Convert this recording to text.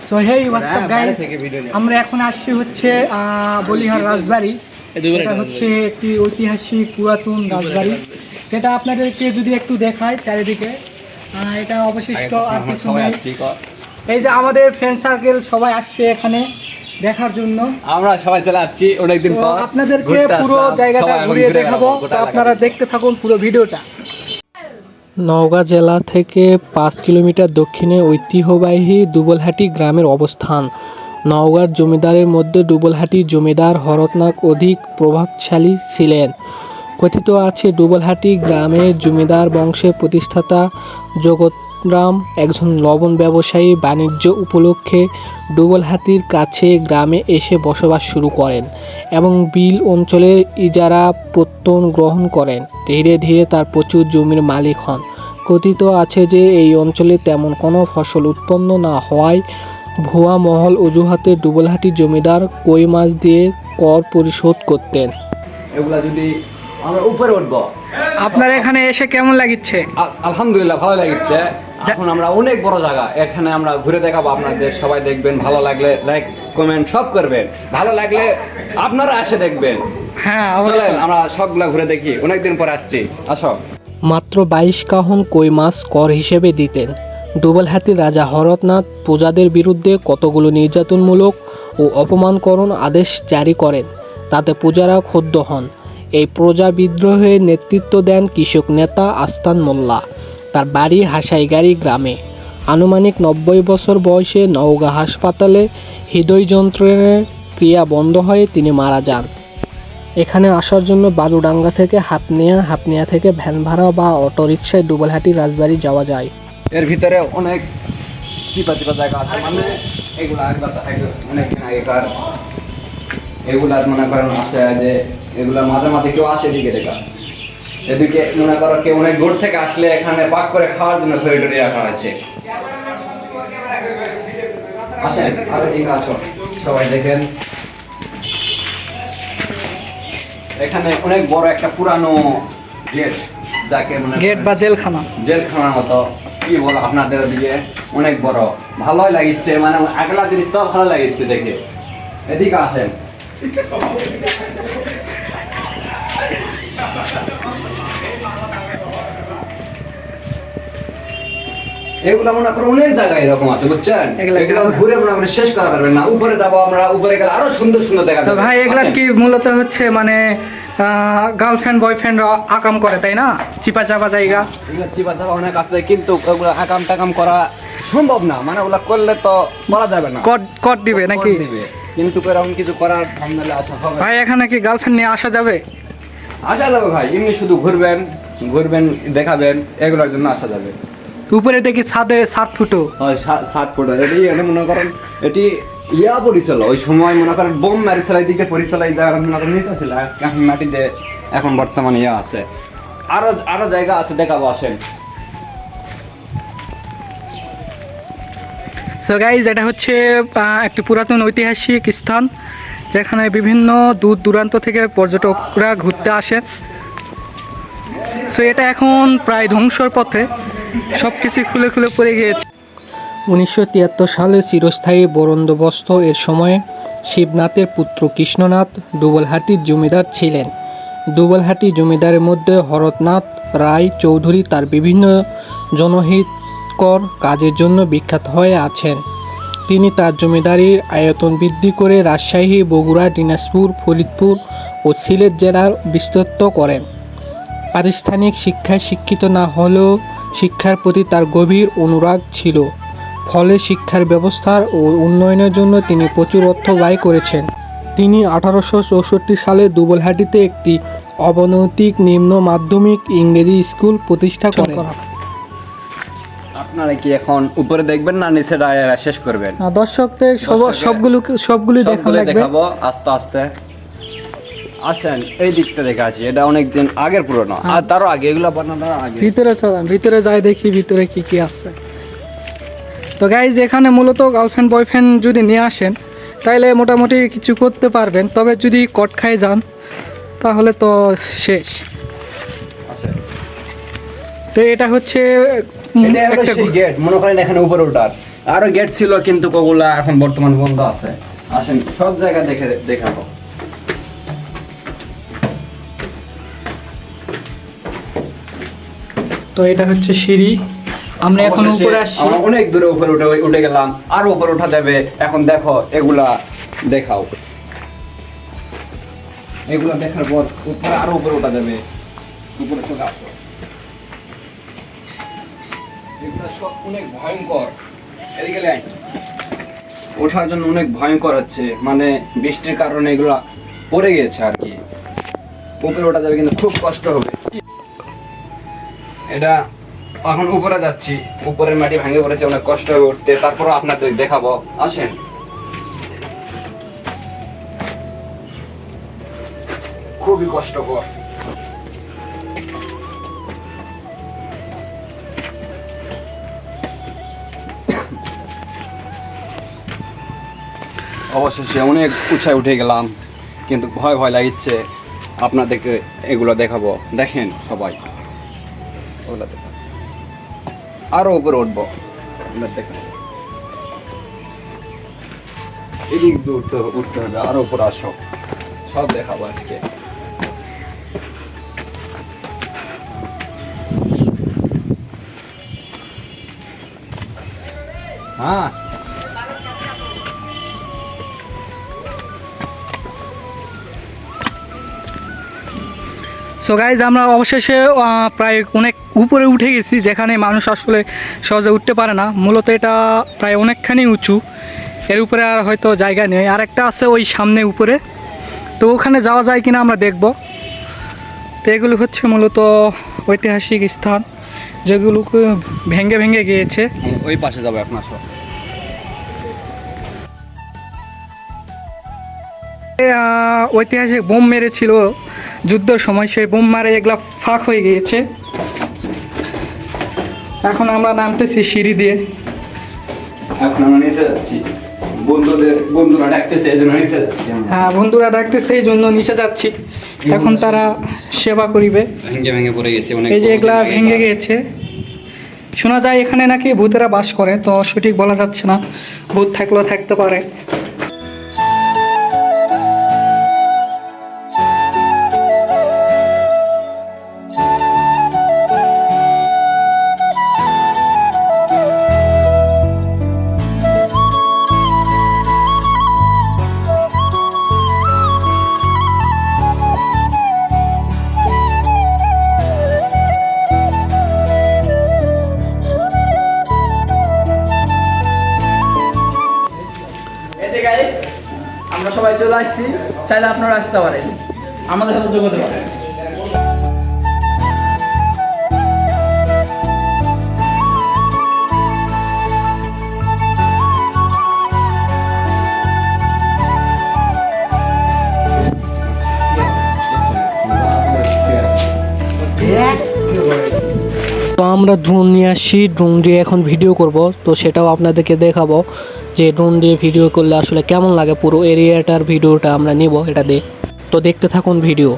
So hey WhatsApp guys, আমরা এখন আসছি হচ্ছে বলিহার রাজবাড়ি। এটা হচ্ছে একটি ঐতিহাসিক পুরাতন রাজবাড়ি, যেটা আপনাদেরকে যদি একটু দেখায় চারিদিকে। এটা অবশিষ্ট আর কিছু নেই। এই যে আমাদের ফ্রেন্ড সার্কেল সবাই আসছে এখানে দেখার জন্য। আমরা সবাই চলে যাচ্ছি অনেকদিন পর। আপনাদেরকে পুরো জায়গাটা ঘুরিয়ে দেখাবো, তো আপনারা দেখতে থাকুন পুরো ভিডিওটা। নওগাঁ জেলা থেকে 5 কিলোমিটার দক্ষিণে ঐতিহ্যবাহী ডুবলহাটি গ্রামের অবস্থান। নওগাঁর জমিদারের মধ্যে ডুবলহাটির জমিদার হরনাথ অধিক প্রভাবশালী ছিলেন। কথিত আছে ডুবলহাটি গ্রামের জমিদার বংশের প্রতিষ্ঠাতা জগৎরাম একজন লবণ ব্যবসায়ী বাণিজ্য উপলক্ষে ডুবলহাটির কাছে গ্রামে এসে বসবাস শুরু করেন এবং বিল অঞ্চলের ইজারা পত্তন গ্রহণ করেন। ধীরে ধীরে তার প্রচুর জমির মালিক হন। কথিত আছে যে এই অঞ্চলে তেমন কোনো ফসল উৎপন্ন না হওয়ায় ভুয়া মহল অজুহাতে ডুবলহাটির জমিদার কই মাছ দিয়ে কর পরিশোধ করতেন। এগুলা যদি আমরা উপরে উঠবো। আপনার এখানে এসে কেমন লাগছে? আলহামদুলিল্লাহ ভালো লাগছে। এখন আমরা অনেক বড় জায়গা, এখানে আমরা ঘুরে দেখাবো আপনাদের। সবাই দেখবেন, ভালো লাগলে লাইক কমেন্ট সব করবেন, ভালো লাগলে আপনারা এসে দেখবেন। হ্যাঁ, চলেন আমরা সবগুলা ঘুরে দেখি, অনেকদিন পর আসছি। আসো। মাত্র 22 কাহন কই মাছ কর হিসেবে দিতেন। ডুবলহাটির রাজা হরনাথ প্রজাদের বিরুদ্ধে কতগুলো নির্যাতনমূলক ও অপমানকরণ আদেশ জারি করেন, তাতে প্রজারা ক্ষুব্ধ হন। এই প্রজা বিদ্রোহে নেতৃত্ব দেন কৃষক নেতা আস্তান মোল্লা। তার বাড়ি হাসাইগাড়ি গ্রামে। আনুমানিক 90 বছর বয়সে নওগাঁ হাসপাতালে হৃদয়যন্ত্রের ক্রিয়া বন্ধ হয়ে তিনি মারা যান। এখানে আসার জন্য বালুডাঙ্গা থেকে হাপনিয়া থেকে ভ্যান ভাড়া বা অটোরিকশায় ডুবলহাটি রাজবাড়ি যাওয়া যায়। এর ভিতরে অনেক চিপা জায়গা আছে, মানে এগুলা অনেকদিন আগেকার। এগুলা মনে করেন আছে যে এগুলা মাঝে মাঝে কেউ আসে এদিকে দেখা, এদিকে মনে করো কেউ অনেক দূর থেকে আসলে এখানে পাক করে খাওয়ার জন্য করিডোরে রাখা আছে। আসেন আর এদিকে আসো, সবাই দেখেন। এখানে অনেক বড় একটা পুরানো গেট, যাকে মানে গেট বা জেলখানার মতো। কি বল আপনাদের ওদিকে অনেক বড়, ভালোই লাগিচ্ছে, মানে আগলা জিনিস তো ভালো লাগিচ্ছে দেখে। এদিকে আসেন। এগুলা মনে করো অনেক জায়গায় এরকম আছে, বুঝছেন? এগুলা ঘুরে মনে করে শেষ করা পারবেন না। উপরে যাবো আমরা, উপরে গেলে আরো সুন্দর সুন্দর দেখা যাবে। ভাই এগুলা কি মূলত হচ্ছে মানে গার্লফ্রেন্ড বয়ফ্রেন্ড আকাম করে, তাই না? চিপা চাপা জায়গা, চিপা চাপা অনেক আছে, কিন্তু ওগুলা আকাম টাকাম করা সম্ভব না। মানে ওগুলা করলে তো করা যাবে না, কট দিবে নাকি? কিন্তু এরকম কিছু করার ধান্দা আসা হবে। ভাই এখানে কি গার্লফ্রেন্ড নিয়ে আসা যাবে? আসা যাবে ভাই, এমনি শুধু ঘুরবেন দেখাবেন, এগুলোর জন্য আসা যাবে। উপরে দেখি ছাদে 7 ফুটো, 7 ফুট। এটি মনে করেন এটি ইয়া পরিচল, ওই সময় মনে করেন বোম মারিছিল দিকে পরিচল, এই জায়গা মনে করেন নিচে ছিল, এখন মাটিতে এখন বর্তমানে ইয়া আছে। আরো জায়গা আছে, দেখাবো, আসেন। সো গাইজ, এটা হচ্ছে একটি পুরাতন ঐতিহাসিক স্থান, যেখানে বিভিন্ন দূর দূরান্ত থেকে পর্যটকরা ঘুরতে আসেন। সো এটা এখন প্রায় ধ্বংসর পথে, সব কিছু খুলে খুলে পড়ে গিয়েছে। 1973 সালে চিরস্থায়ী বন্দোবস্ত এর সময়ে শিবনাথের পুত্র কৃষ্ণনাথ ডুবলহাটির জমিদার ছিলেন। ডুবলহাটি জমিদারের মধ্যে হরনাথ রায় চৌধুরী তার বিভিন্ন জনহিতকর কাজের জন্য বিখ্যাত হয়ে আছেন। তিনি তার জমিদারির আয়তন বৃদ্ধি করে রাজশাহী, বগুড়া, দিনাজপুর, ফরিদপুর ও সিলেট জেলার বিস্তৃত করেন। প্রাতিষ্ঠানিক শিক্ষায় শিক্ষিত না হলেও শিক্ষার প্রতি তার গভীর অনুরাগ ছিল। ফলে শিক্ষার ব্যবস্থার ও উন্নয়নের জন্য তিনি প্রচুর অর্থ ব্যয় করেছেন। তিনি 1864 সালে ডুবলহাটিতে একটি অবনৈতিক নিম্ন মাধ্যমিক ইংরেজি স্কুল প্রতিষ্ঠা করেন। আপনারা কি এখন উপরে দেখবেন না নিচে শেষ করবেন? দর্শকদের সবগুলো দেখাবো আস্তে আস্তে। আসেন, এই দিকটা দেখে আসি। এটা অনেকদিন আগের পুরনো, আর তারও আগে, এগুলো বানানোর আগে। ভিতরে যাই দেখি ভিতরে কি কি আছে। তো গাইজ, এখানে মূলত গার্লফ্রেন্ড বয়ফ্রেন্ড যদি নিয়ে আসেন তাইলে মোটামুটি কিছু করতে পারবেন, তবে যদি কট খায় যান তাহলে তো শেষ। তো এটা হচ্ছে গেট, মনে করেন এখানে উপরে ওঠার আরো গেট ছিল কিন্তু ওগুলা এখন বর্তমান বন্ধ আছে। আসেন সব জায়গা দেখাবো। তো এটা হচ্ছে সিঁড়ি, আমরা এখন অবশেষে উপরে আসছি। আমরা অনেক দূরে উপরে উঠে গেলাম, আরো উপরে ওঠা যাবে। এখন দেখো এগুলা দেখাও, এগুলা দেখার পর উপরে আরো উপরে ওঠা যাবে। উপরে চলে আসো। এগুলা সব অনেক ভয়ঙ্কর। এদিকে আয়। ওঠার জন্য অনেক ভয়ঙ্কর হচ্ছে, মানে বৃষ্টির কারণে এগুলা পড়ে গেছে আর কি। উপরে ওঠা যাবে কিন্তু খুব কষ্ট হবে। এটা এখন উপরে যাচ্ছি, উপরের মাটি ভেঙে পড়েছে, অনেক কষ্ট হবে উঠতে। তারপর আপনাদের দেখাবো, আসেন। খুবই কষ্টকর। অবশেষে অনেক উঁচায় উঠে গেলাম, কিন্তু ভয় ভয় লাগছে। আপনাদেরকে এগুলো দেখাবো, দেখেন সবাই। ওগুলো দেখো, আরো উপরে উঠবো, দেখেন এদিক দিয়ে উঠতে হবে, আরো উপরে আসো, সব দেখাবো আজকে। হ্যাঁ সো গাইজ, আমরা অবশেষে প্রায় অনেক উপরে উঠে গেছি, যেখানে মানুষ আসলে সহজে উঠতে পারে না। মূলত এটা প্রায় অনেকখানি উঁচু, এর উপরে আর হয়তো জায়গা নেই। আর একটা আছে ওই সামনে উপরে, তো ওখানে যাওয়া যায় কিনা আমরা দেখব। তো এগুলো হচ্ছে মূলত ঐতিহাসিক স্থান, যেগুলোকে ভেঙে ভেঙে গিয়েছে। ওই পাশে যাবে আপনার সব। ঐতিহাসিক বোম মেরেছিল যুদ্ধের সময়, সেই বোম মারে এগুলা ফাঁক হয়ে গিয়েছে। এখন আমরা নামতেছি সিঁড়ি দিয়ে। এখন আমরা নিচে যাচ্ছি, বন্ধুরা ডাকতেছে, এই জন্য নিচে যাচ্ছি। হ্যাঁ, বন্ধুরা ডাকতেছে, এই জন্য নিচে যাচ্ছি। এখন তারা সেবা করিবে। ভেঙে ভেঙে পড়ে গেছে অনেক। এই যে এগুলা ভেঙে গিয়েছে। শোনা যায় এখানে নাকি ভূতেরা বাস করে, তো সঠিক বলা যাচ্ছে না, ভূত থাকলেও থাকতে পারে। গাইস, আমরা সবাই চলে আসছি, চাইলে আপনারা আসতে পারেন, আমাদের সাথে যোগ হতে পারেন। তো আমরা ড্রোন নিয়ে আসছি, ড্রোন দিয়ে এখন ভিডিও করব, তো সেটাও আপনাদেরকে দেখাবো যে ড্রোন দিয়ে ভিডিও করলে আসলে কেমন লাগে। পুরো এরিয়াটার ভিডিওটা আমরা নিব এটা দিয়ে, তো দেখতে থাকুন ভিডিও।